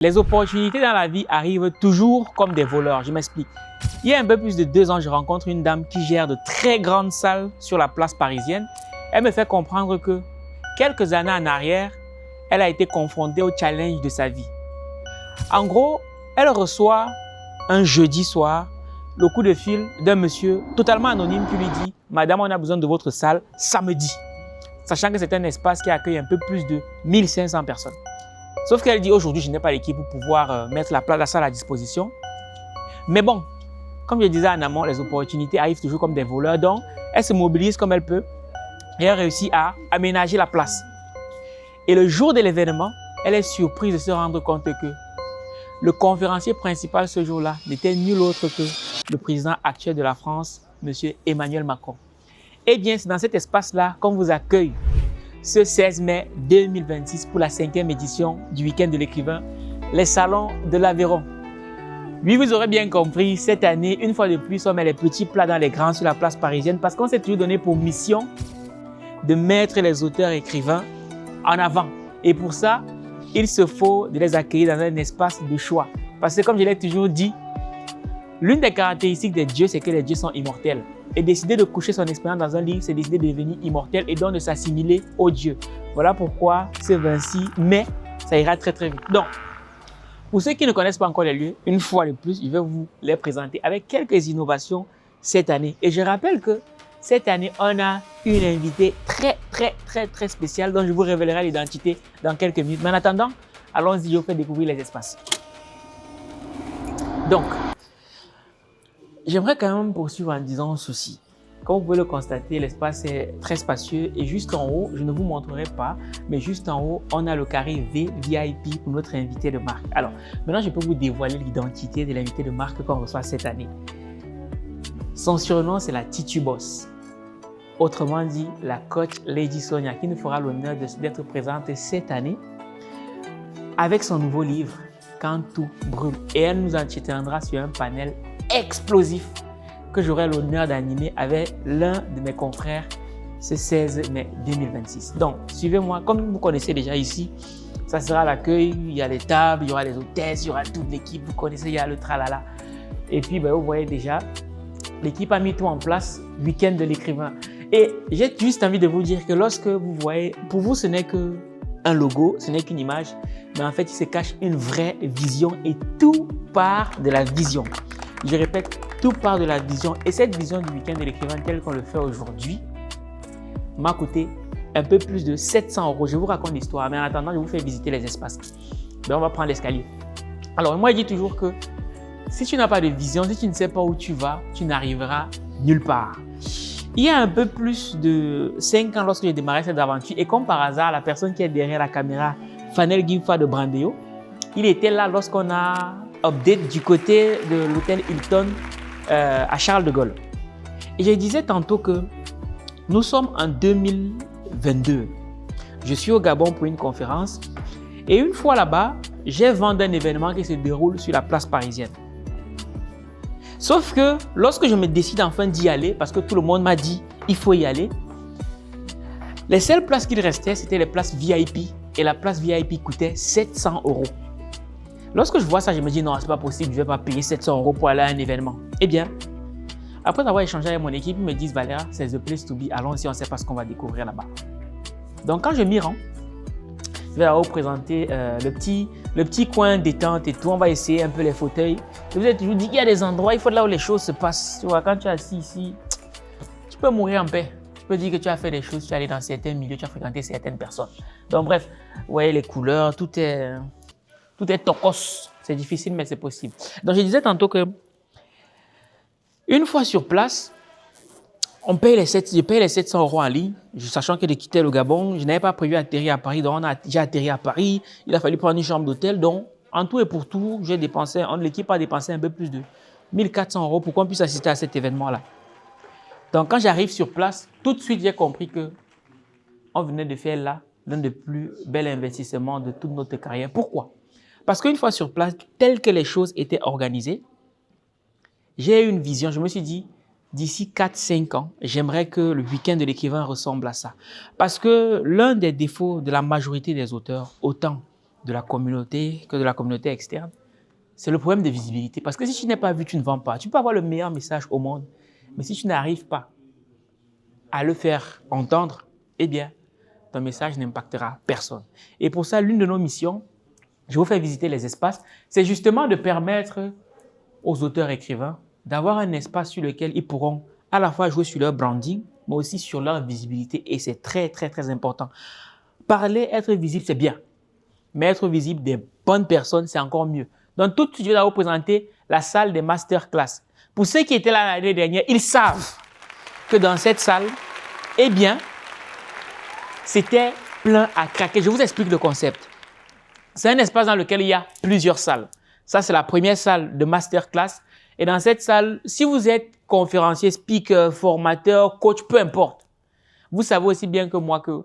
Les opportunités dans la vie arrivent toujours comme des voleurs. Je m'explique. Il y a un peu plus de 2 ans, je rencontre une dame qui gère de très grandes salles sur la place parisienne. Elle me fait comprendre que quelques années en arrière, elle a été confrontée au challenge de sa vie. En gros, elle reçoit un jeudi soir le coup de fil d'un monsieur totalement anonyme qui lui dit « Madame, on a besoin de votre salle samedi ». Sachant que c'est un espace qui accueille un peu plus de 1500 personnes. Sauf qu'elle dit aujourd'hui, je n'ai pas l'équipe pour pouvoir mettre la salle à disposition. Mais bon, comme je disais en amont, les opportunités arrivent toujours comme des voleurs. Donc, elle se mobilise comme elle peut et elle réussit à aménager la place. Et le jour de l'événement, elle est surprise de se rendre compte que le conférencier principal ce jour-là n'était nul autre que le président actuel de la France, M. Emmanuel Macron. Eh bien, c'est dans cet espace-là qu'on vous accueille ce 16 mai 2026 pour la 5e édition du Week-end de l'écrivain, les salons de l'Aveyron. Oui, vous aurez bien compris, cette année, une fois de plus, on met les petits plats dans les grands sur la place parisienne parce qu'on s'est toujours donné pour mission de mettre les auteurs écrivains en avant. Et pour ça, il se faut de les accueillir dans un espace de choix. Parce que comme je l'ai toujours dit, l'une des caractéristiques des dieux, c'est que les dieux sont immortels. Et décider de coucher son expérience dans un livre, c'est décider de devenir immortel et donc de s'assimiler aux dieux. Voilà pourquoi ce 26 mai, ça ira très très vite. Donc, pour ceux qui ne connaissent pas encore les lieux, une fois de plus, je vais vous les présenter avec quelques innovations cette année. Et je rappelle que cette année, on a une invitée très spéciale dont je vous révélerai l'identité dans quelques minutes. Mais en attendant, allons-y, je vous fais découvrir les espaces. Donc, j'aimerais quand même poursuivre en disant ceci. Comme vous pouvez le constater, l'espace est très spacieux et juste en haut, je ne vous montrerai pas, mais juste en haut, on a le carré V VIP pour notre invité de marque. Alors, maintenant, je peux vous dévoiler l'identité de l'invité de marque qu'on reçoit cette année. Son surnom, c'est la Tituboss. Autrement dit, la coach Lady Sonia, qui nous fera l'honneur d'être présente cette année avec son nouveau livre, Quand tout brûle. Et elle nous entretiendra sur un panel explosif que j'aurai l'honneur d'animer avec l'un de mes confrères ce 16 mai 2026. Donc, suivez-moi. Comme vous connaissez déjà ici, ça sera l'accueil. Il y a les tables, il y aura les hôtesses, il y aura toute l'équipe. Vous connaissez, il y a le tralala. Et puis, vous voyez déjà, l'équipe a mis tout en place, week-end de l'écrivain. Et j'ai juste envie de vous dire que lorsque vous voyez, pour vous, ce n'est qu'un logo, ce n'est qu'une image, mais en fait, il se cache une vraie vision et tout part de la vision. Je répète, tout part de la vision. Et cette vision du week-end de l'écrivain tel qu'on le fait aujourd'hui m'a coûté un peu plus de 700 €. Je vous raconte l'histoire, mais en attendant, je vous fais visiter les espaces. Donc, on va prendre l'escalier. Alors, moi, je dis toujours que si tu n'as pas de vision, si tu ne sais pas où tu vas, tu n'arriveras nulle part. Il y a un peu plus de 5 ans, lorsque j'ai démarré cette aventure, et comme par hasard, la personne qui est derrière la caméra, Fanel Gimfa de Brandeo, il était là lorsqu'on a update du côté de l'hôtel Hilton à Charles de Gaulle. Et je disais tantôt que nous sommes en 2022. Je suis au Gabon pour une conférence et une fois là-bas, j'ai vent d'un événement qui se déroule sur la place parisienne. Sauf que lorsque je me décide enfin d'y aller, parce que tout le monde m'a dit il faut y aller, les seules places qu'il restait, c'était les places VIP et la place VIP coûtait 700 €. Lorsque je vois ça, je me dis non, c'est pas possible, je ne vais pas payer 700 € pour aller à un événement. Eh bien, après avoir échangé avec mon équipe, ils me disent Valéra, c'est the place to be, allons-y, on ne sait pas ce qu'on va découvrir là-bas. Donc quand je m'y rends, je vais vous présenter le petit coin détente et tout, on va essayer un peu les fauteuils. Je vous ai toujours dit qu'il y a des endroits, il faut là où les choses se passent. Tu vois, quand tu es assis ici, tu peux mourir en paix. Tu peux dire que tu as fait des choses, tu es allé dans certains milieux, tu as fréquenté certaines personnes. Donc bref, vous voyez les couleurs, tout est tocos. C'est difficile, mais c'est possible. Donc, je disais tantôt que une fois sur place, je paye les 700 € en ligne, sachant que de quitter le Gabon, je n'avais pas prévu atterrir à Paris. Donc, j'ai atterri à Paris. Il a fallu prendre une chambre d'hôtel. Donc, en tout et pour tout, l'équipe a dépensé un peu plus de 1400 € pour qu'on puisse assister à cet événement-là. Donc, quand j'arrive sur place, tout de suite, j'ai compris que on venait de faire là l'un des plus bels investissements de toute notre carrière. Pourquoi? Parce qu'une fois sur place, telles que les choses étaient organisées, j'ai eu une vision. Je me suis dit, d'ici 4-5 ans, j'aimerais que le week-end de l'écrivain ressemble à ça. Parce que l'un des défauts de la majorité des auteurs, autant de la communauté que de la communauté externe, c'est le problème de visibilité. Parce que si tu n'es pas vu, tu ne vends pas. Tu peux avoir le meilleur message au monde, mais si tu n'arrives pas à le faire entendre, eh bien, ton message n'impactera personne. Et pour ça, l'une de nos missions, je vous fais visiter les espaces, c'est justement de permettre aux auteurs-écrivains d'avoir un espace sur lequel ils pourront à la fois jouer sur leur branding, mais aussi sur leur visibilité. Et c'est très, très, très important. Parler, être visible, c'est bien. Mais être visible des bonnes personnes, c'est encore mieux. Donc, tout de suite, je vais vous présenter la salle des masterclass. Pour ceux qui étaient là l'année dernière, ils savent que dans cette salle, eh bien, c'était plein à craquer. Je vous explique le concept. C'est un espace dans lequel il y a plusieurs salles. Ça, c'est la première salle de masterclass. Et dans cette salle, si vous êtes conférencier, speaker, formateur, coach, peu importe, vous savez aussi bien que moi que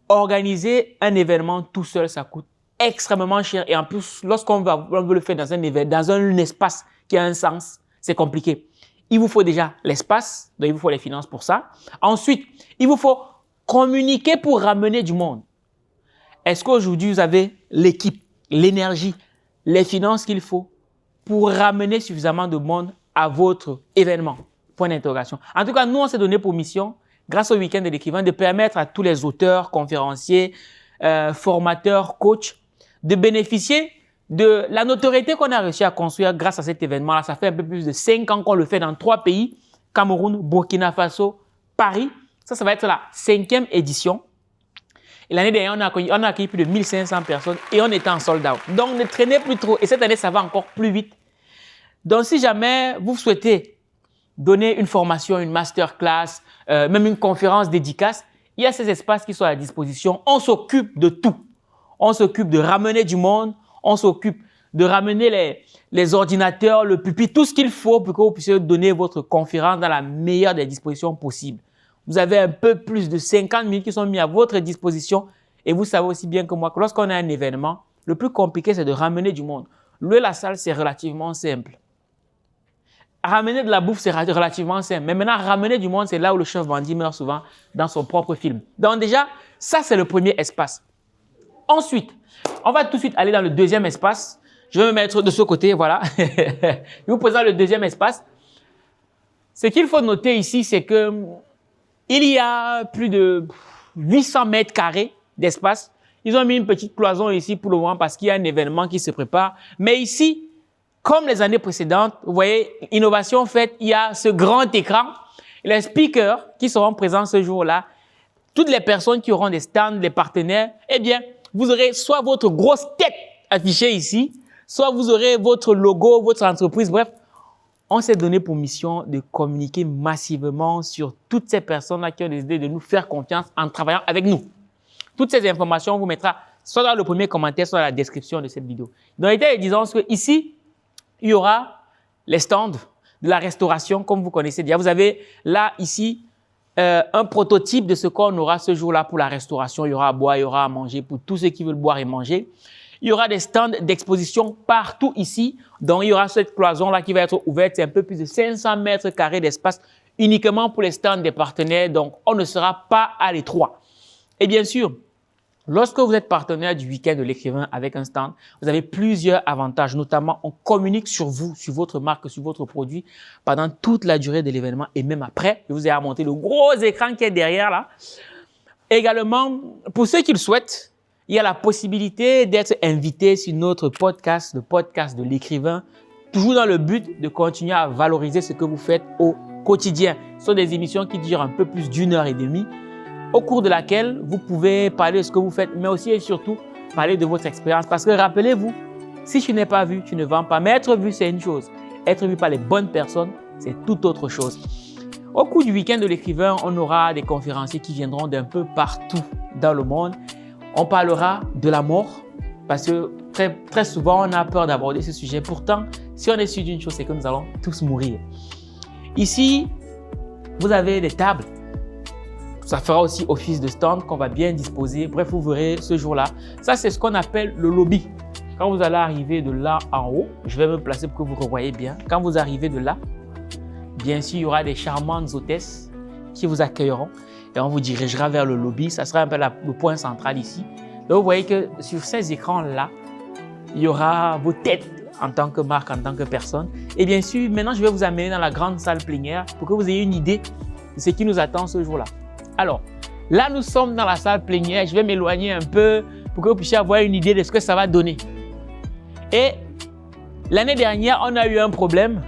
organiser un événement tout seul, ça coûte extrêmement cher. Et en plus, lorsqu'on veut le faire dans un événement, dans un espace qui a un sens, c'est compliqué. Il vous faut déjà l'espace, donc il vous faut les finances pour ça. Ensuite, il vous faut communiquer pour ramener du monde. Est-ce qu'aujourd'hui, vous avez l'équipe, l'énergie, les finances qu'il faut pour ramener suffisamment de monde à votre événement? Point d'interrogation. En tout cas, nous, on s'est donné pour mission, grâce au week-end de l'écrivain, de permettre à tous les auteurs, conférenciers, formateurs, coachs, de bénéficier de la notoriété qu'on a réussi à construire grâce à cet événement-là. Ça fait un peu plus de 5 ans qu'on le fait dans 3 pays, Cameroun, Burkina Faso, Paris. Ça va être la 5e édition. Et l'année dernière, on a accueilli plus de 1500 personnes et on était en sold out. Donc, ne traînez plus trop. Et cette année, ça va encore plus vite. Donc, si jamais vous souhaitez donner une formation, une masterclass, même une conférence dédicace, il y a ces espaces qui sont à la disposition. On s'occupe de tout. On s'occupe de ramener du monde. On s'occupe de ramener les ordinateurs, le pupitre, tout ce qu'il faut pour que vous puissiez donner votre conférence dans la meilleure des dispositions possibles. Vous avez un peu plus de 50 minutes qui sont mis à votre disposition et vous savez aussi bien que moi que lorsqu'on a un événement, le plus compliqué, c'est de ramener du monde. Louer la salle, c'est relativement simple. Ramener de la bouffe, c'est relativement simple. Mais maintenant, ramener du monde, c'est là où le chef bandit meurt souvent dans son propre film. Donc déjà, ça, c'est le premier espace. Ensuite, on va tout de suite aller dans le deuxième espace. Je vais me mettre de ce côté, voilà. Je vous présente le deuxième espace. Ce qu'il faut noter ici, c'est que il y a plus de 800 mètres carrés d'espace. Ils ont mis une petite cloison ici pour le moment parce qu'il y a un événement qui se prépare. Mais ici, comme les années précédentes, vous voyez, innovation faite, il y a ce grand écran. Les speakers qui seront présents ce jour-là, toutes les personnes qui auront des stands, les partenaires, eh bien, vous aurez soit votre grosse tête affichée ici, soit vous aurez votre logo, votre entreprise, bref. On s'est donné pour mission de communiquer massivement sur toutes ces personnes-là qui ont décidé de nous faire confiance en travaillant avec nous. Toutes ces informations, on vous mettra soit dans le premier commentaire, soit dans la description de cette vidéo. Dans l'état, disons qu'ici, il y aura les stands de la restauration, comme vous connaissez déjà. Vous avez là, ici, un prototype de ce qu'on aura ce jour-là pour la restauration. Il y aura à boire, il y aura à manger pour tous ceux qui veulent boire et manger. Il y aura des stands d'exposition partout ici. Donc, il y aura cette cloison-là qui va être ouverte. C'est un peu plus de 500 mètres carrés d'espace uniquement pour les stands des partenaires. Donc, on ne sera pas à l'étroit. Et bien sûr, lorsque vous êtes partenaire du week-end de l'écrivain avec un stand, vous avez plusieurs avantages. Notamment, on communique sur vous, sur votre marque, sur votre produit pendant toute la durée de l'événement et même après. Je vous ai montré le gros écran qui est derrière là. Également, pour ceux qui le souhaitent, il y a la possibilité d'être invité sur notre podcast, le podcast de l'écrivain, toujours dans le but de continuer à valoriser ce que vous faites au quotidien. Ce sont des émissions qui durent un peu plus d'1h30, au cours de laquelle vous pouvez parler de ce que vous faites, mais aussi et surtout parler de votre expérience. Parce que rappelez-vous, si tu n'es pas vu, tu ne vends pas. Mais être vu, c'est une chose. Être vu par les bonnes personnes, c'est tout autre chose. Au cours du week-end de l'écrivain, on aura des conférenciers qui viendront d'un peu partout dans le monde. On parlera de la mort parce que très souvent, on a peur d'aborder ce sujet. Pourtant, si on est sûr d'une chose, c'est que nous allons tous mourir. Ici, vous avez des tables. Ça fera aussi office de stand qu'on va bien disposer. Bref, vous verrez ce jour-là. Ça, c'est ce qu'on appelle le lobby. Quand vous allez arriver de là en haut, je vais me placer pour que vous revoyez bien. Quand vous arrivez de là, bien sûr, il y aura des charmantes hôtesses qui vous accueilleront et on vous dirigera vers le lobby. Ça sera un peu le point central ici. Donc, vous voyez que sur ces écrans-là, il y aura vos têtes en tant que marque, en tant que personne. Et bien sûr, maintenant, je vais vous amener dans la grande salle plénière pour que vous ayez une idée de ce qui nous attend ce jour-là. Alors, là, nous sommes dans la salle plénière. Je vais m'éloigner un peu pour que vous puissiez avoir une idée de ce que ça va donner. Et l'année dernière, on a eu un problème.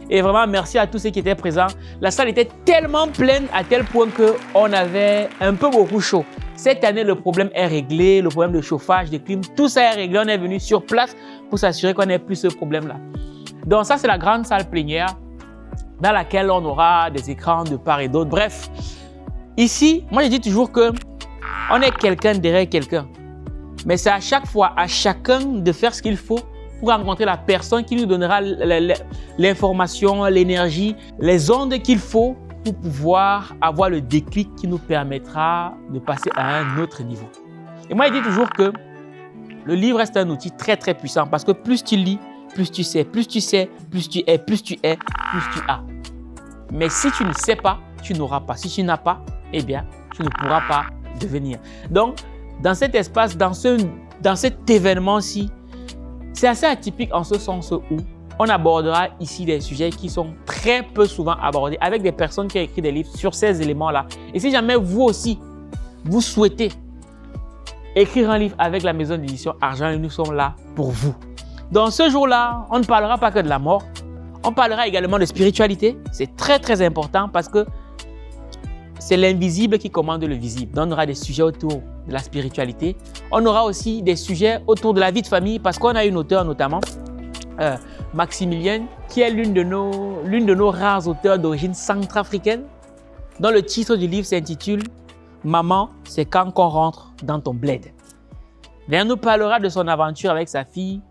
Et vraiment, merci à tous ceux qui étaient présents. La salle était tellement pleine à tel point qu'on avait un peu beaucoup chaud. Cette année, le problème est réglé, le problème de chauffage, de clim, tout ça est réglé. On est venu sur place pour s'assurer qu'on n'ait plus ce problème-là. Donc ça, c'est la grande salle plénière dans laquelle on aura des écrans de part et d'autre. Bref, ici, moi je dis toujours qu'on est quelqu'un derrière quelqu'un. Mais c'est à chaque fois, à chacun de faire ce qu'il faut pour rencontrer la personne qui nous donnera l'information, l'énergie, les ondes qu'il faut pour pouvoir avoir le déclic qui nous permettra de passer à un autre niveau. Et moi, je dis toujours que le livre reste un outil très, très puissant parce que plus tu lis, plus tu sais, plus tu sais, plus tu es, plus tu es, plus tu as. Mais si tu ne sais pas, tu n'auras pas. Si tu n'as pas, eh bien, tu ne pourras pas devenir. Donc, dans cet espace, dans cet événement-ci, c'est assez atypique en ce sens où on abordera ici des sujets qui sont très peu souvent abordés avec des personnes qui ont écrit des livres sur ces éléments-là. Et si jamais vous aussi, vous souhaitez écrire un livre avec la maison d'édition Argent, nous sommes là pour vous. Dans ce jour-là, on ne parlera pas que de la mort, on parlera également de spiritualité. C'est très très important parce que c'est l'invisible qui commande le visible. Donc, on aura des sujets autour de la spiritualité. On aura aussi des sujets autour de la vie de famille parce qu'on a une auteure notamment, Maximilienne, qui est l'une de nos rares auteurs d'origine centrafricaine, dont le titre du livre s'intitule « Maman, c'est quand qu'on rentre dans ton bled ». Elle nous parlera de son aventure avec sa fille,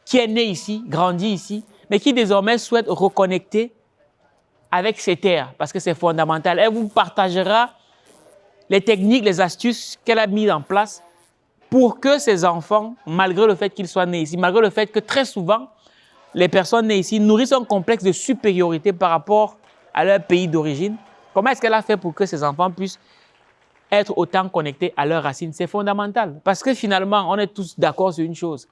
qui est née ici, grandie ici, mais qui désormais souhaite reconnecter avec ses terres, parce que c'est fondamental. Elle vous partagera les techniques, les astuces qu'elle a mises en place pour que ses enfants, malgré le fait qu'ils soient nés ici, malgré le fait que très souvent, les personnes nées ici nourrissent un complexe de supériorité par rapport à leur pays d'origine. Comment est-ce qu'elle a fait pour que ses enfants puissent être autant connectés à leurs racines? C'est fondamental. Parce que finalement, on est tous d'accord sur une chose.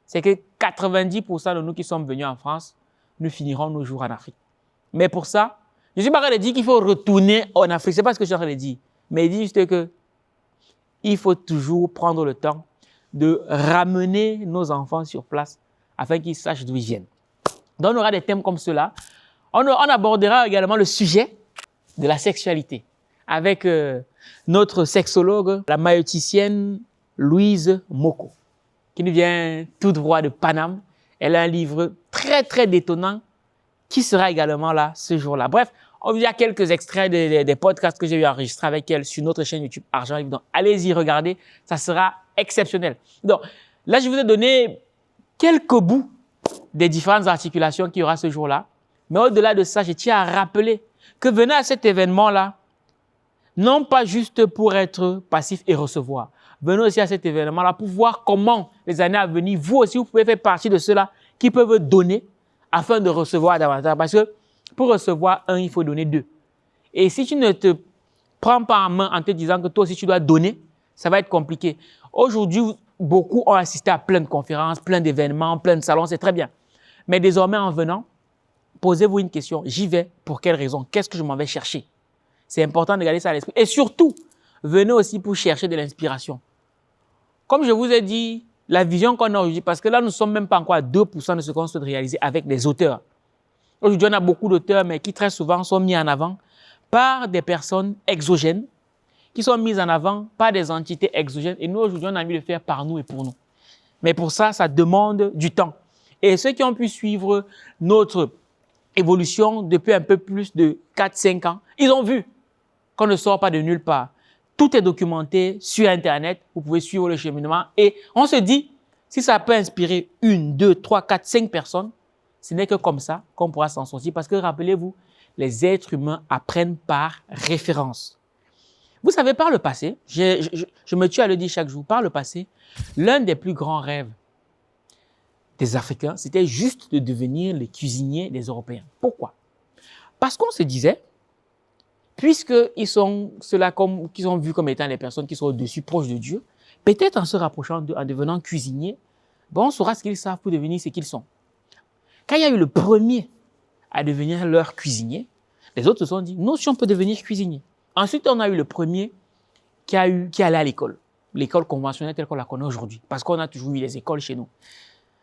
C'est que 90% de nous qui sommes venus en France, nous finirons nos jours en Afrique. Mais pour ça, je ne suis pas en train de dire qu'il faut retourner en Afrique. Ce n'est pas ce que je suis en train de dire. Mais il dit juste que il faut toujours prendre le temps de ramener nos enfants sur place afin qu'ils sachent d'où ils viennent. Donc, on aura des thèmes comme cela. On abordera également le sujet de la sexualité avec notre sexologue, la maïoticienne Louise Moko, qui nous vient tout droit de Paname. Elle a un livre très, très détonnant qui sera également là ce jour-là. Bref, il y a quelques extraits des podcasts que j'ai eu enregistrés avec elle sur notre chaîne YouTube Argent Livre. Donc, allez-y, regardez, ça sera exceptionnel. Donc, là, je vous ai donné quelques bouts des différentes articulations qu'il y aura ce jour-là. Mais au-delà de ça, je tiens à rappeler que venez à cet événement-là, non pas juste pour être passif et recevoir. Venez aussi à cet événement-là pour voir comment les années à venir, vous aussi, vous pouvez faire partie de ceux-là qui peuvent donner afin de recevoir davantage. Parce que pour recevoir un, il faut donner deux. Et si tu ne te prends pas en main en te disant que toi aussi tu dois donner, ça va être compliqué. Aujourd'hui, beaucoup ont assisté à plein de conférences, plein d'événements, plein de salons, c'est très bien. Mais désormais, en venant, posez-vous une question. J'y vais pour quelle raison? Qu'est-ce que je m'en vais chercher? C'est important de garder ça à l'esprit. Et surtout, venez aussi pour chercher de l'inspiration. Comme je vous ai dit, la vision qu'on a aujourd'hui, parce que là, nous ne sommes même pas encore à 2% de ce qu'on souhaite réaliser avec les auteurs. Aujourd'hui, on a beaucoup d'auteurs, mais qui très souvent sont mis en avant par des personnes exogènes, qui sont mises en avant par des entités exogènes. Et nous, aujourd'hui, on a envie de le faire par nous et pour nous. Mais pour ça, ça demande du temps. Et ceux qui ont pu suivre notre évolution depuis un peu plus de 4-5 ans, ils ont vu qu'on ne sort pas de nulle part. Tout est documenté sur Internet. Vous pouvez suivre le cheminement. Et on se dit, si ça peut inspirer 1, 2, 3, 4, 5 personnes, ce n'est que comme ça qu'on pourra s'en sortir. Parce que rappelez-vous, les êtres humains apprennent par référence. Vous savez, par le passé, je me tue à le dire chaque jour, par le passé, l'un des plus grands rêves des Africains, c'était juste de devenir les cuisiniers des Européens. Pourquoi? Parce qu'on se disait, puisqu'ils sont ceux-là qu'ils ont vus comme étant les personnes qui sont au-dessus, proches de Dieu, Peut-être en se rapprochant d'eux, en devenant cuisinier, on saura ce qu'ils savent pour devenir ce qu'ils sont. Quand il y a eu le premier à devenir leur cuisinier, les autres se sont dit, nous aussi on peut devenir cuisinier. Ensuite, on a eu le premier qui allait à l'école conventionnelle telle qu'on la connaît aujourd'hui, parce qu'on a toujours eu les écoles chez nous.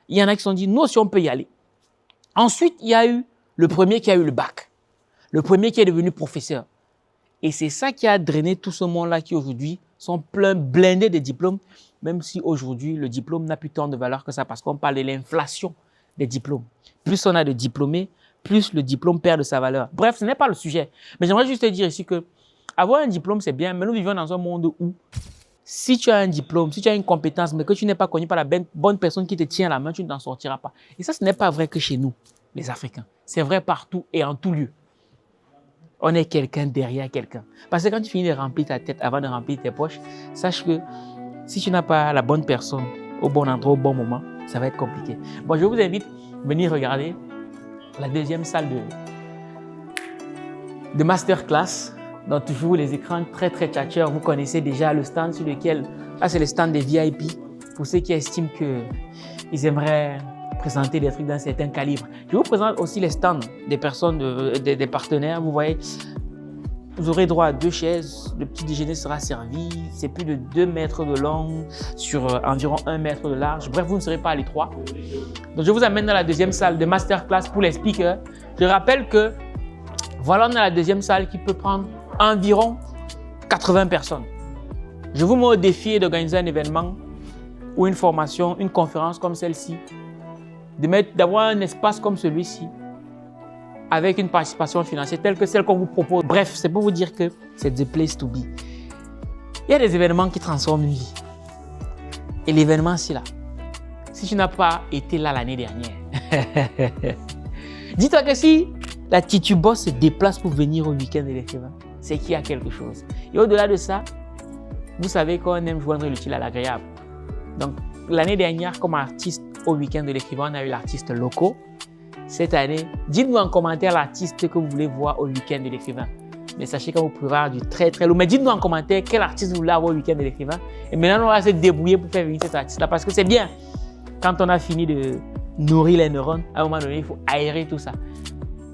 Il y en a qui se sont dit, nous aussi on peut y aller. Ensuite, il y a eu le premier qui a eu le bac, le premier qui est devenu professeur. Et c'est ça qui a drainé tout ce monde-là qui aujourd'hui sont pleins, blindés de diplômes, même si aujourd'hui le diplôme n'a plus tant de valeur que ça, parce qu'on parle de l'inflation des diplômes. Plus on a de diplômés, plus le diplôme perd de sa valeur. Bref, ce n'est pas le sujet. Mais j'aimerais juste te dire ici que avoir un diplôme, c'est bien, mais nous vivons dans un monde où si tu as un diplôme, si tu as une compétence, mais que tu n'es pas connu par la bonne personne qui te tient la main, tu ne t'en sortiras pas. Et ça, ce n'est pas vrai que chez nous, les Africains. C'est vrai partout et en tout lieu. On est quelqu'un derrière quelqu'un. Parce que quand tu finis de remplir ta tête avant de remplir tes poches, sache que si tu n'as pas la bonne personne au bon endroit, au bon moment, ça va être compliqué. Bon, je vous invite à venir regarder la deuxième salle de masterclass. Donc, toujours les écrans très, très tchatcheurs. Vous connaissez déjà le stand sur lequel... Là, c'est le stand des VIP. Pour ceux qui estiment qu'ils aimeraient présenter des trucs d'un certain calibre. Je vous présente aussi les stands des personnes, des partenaires. Vous voyez, vous aurez droit à 2 chaises. Le petit déjeuner sera servi. C'est plus de 2 mètres de long sur environ 1 mètre de large. Bref, vous ne serez pas à l'étroit. Donc, je vous amène dans la deuxième salle de masterclass pour les speakers. Je rappelle que voilà, on a la deuxième salle qui peut prendre environ 80 personnes. Je vous mets au défi d'organiser un événement ou une formation, une conférence comme celle-ci, d'avoir un espace comme celui-ci avec une participation financière telle que celle qu'on vous propose. Bref, c'est pour vous dire que c'est the place to be. Il y a des événements qui transforment une vie. Et l'événement, c'est là. Si tu n'as pas été là l'année dernière, dis-toi que si la Tituboss se déplace pour venir au week-end de l'écrivain, c'est qu'il y a quelque chose. Et au-delà de ça, vous savez qu'on aime joindre l'utile à l'agréable. Donc, l'année dernière, comme artiste au week-end de l'écrivain, on a eu l'artiste Loco. Cette année, dites-nous en commentaire l'artiste que vous voulez voir au week-end de l'écrivain. Mais sachez qu'on vous prévoit du très très lourd. Mais dites-nous en commentaire quel artiste vous voulez avoir au week-end de l'écrivain. Et maintenant, on va se débrouiller pour faire venir cet artiste-là. Parce que c'est bien. Quand on a fini de nourrir les neurones, à un moment donné, il faut aérer tout ça.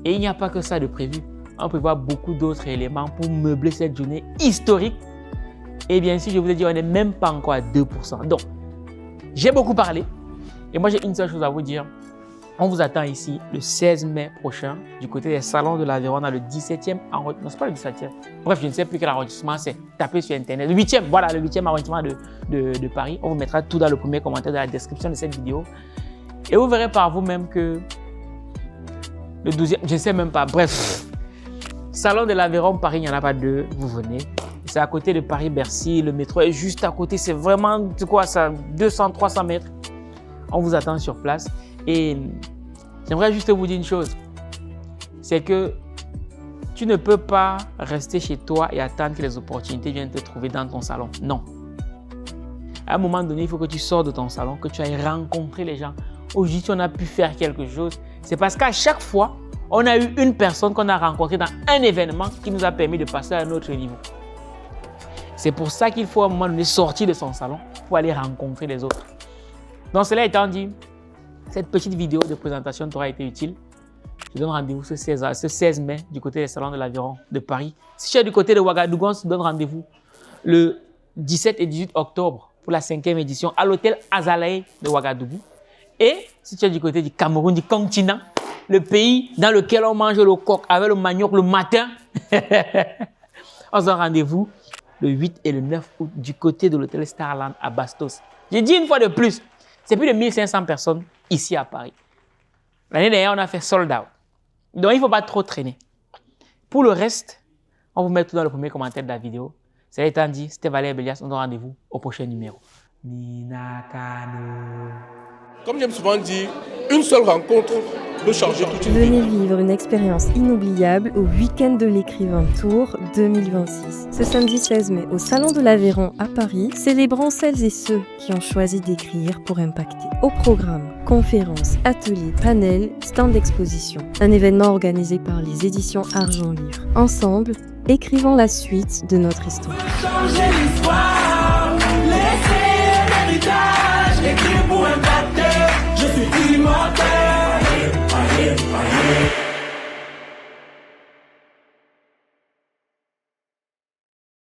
Et il n'y a pas que ça de prévu. On prévoit beaucoup d'autres éléments pour meubler cette journée historique. Et bien sûr, je vous ai dit, on n'est même pas encore à 2%. Donc, j'ai beaucoup parlé. Et moi, j'ai une seule chose à vous dire. On vous attend ici le 16 mai prochain, du côté des salons de l'Aveyron, dans le 17e arrondissement. Non, c'est pas le 17e. Bref, je ne sais plus quel arrondissement c'est. Tapez sur Internet. Le 8e, voilà, le 8e arrondissement de Paris. On vous mettra tout dans le premier commentaire de la description de cette vidéo. Et vous verrez par vous-même que le 12e, je ne sais même pas. Bref, salon de l'Aveyron, Paris, il n'y en a pas 2. Vous venez. C'est à côté de Paris-Bercy. Le métro est juste à côté. C'est vraiment, c'est quoi ça, 200, 300 mètres. On vous attend sur place. Et j'aimerais juste vous dire une chose. C'est que tu ne peux pas rester chez toi et attendre que les opportunités viennent te trouver dans ton salon. Non. À un moment donné, il faut que tu sors de ton salon, que tu ailles rencontrer les gens. Aujourd'hui, on a pu faire quelque chose. C'est parce qu'à chaque fois, on a eu une personne qu'on a rencontrée dans un événement qui nous a permis de passer à un autre niveau. C'est pour ça qu'il faut à un moment donné sortir de son salon pour aller rencontrer les autres. Donc, cela étant dit, cette petite vidéo de présentation t'aura été utile. Je donne rendez-vous ce 16 mai du côté des salons de l'Aveyron de Paris. Si tu es du côté de Ouagadougou, on se donne rendez-vous le 17 et 18 octobre pour la 5e édition à l'hôtel Azalae de Ouagadougou. Et si tu es du côté du Cameroun, du continent, le pays dans lequel on mange le coq avec le manioc le matin, on se donne rendez-vous le 8 et le 9 août du côté de l'hôtel Starland à Bastos. J'ai dit une fois de plus, c'est plus de 1500 personnes ici à Paris. L'année dernière, on a fait sold out. Donc, il ne faut pas trop traîner. Pour le reste, on vous met tout dans le premier commentaire de la vidéo. C'est étant dit, c'était Valère Bélias. On donne rendez-vous au prochain numéro. Ninakano. Comme j'aime souvent dire, une seule rencontre peut changer toute une vie. Venez vivre une expérience inoubliable au Week-end de l'écrivain Tour 2026. Ce samedi 16 mai, au Salon de l'Aveyron à Paris, célébrons celles et ceux qui ont choisi d'écrire pour impacter. Au programme, conférences, ateliers, panels, stands d'exposition. Un événement organisé par les éditions Argent Livre. Ensemble, écrivons la suite de notre histoire. Changer l'histoire, laissez écrit pour impacter. Je suis immortel.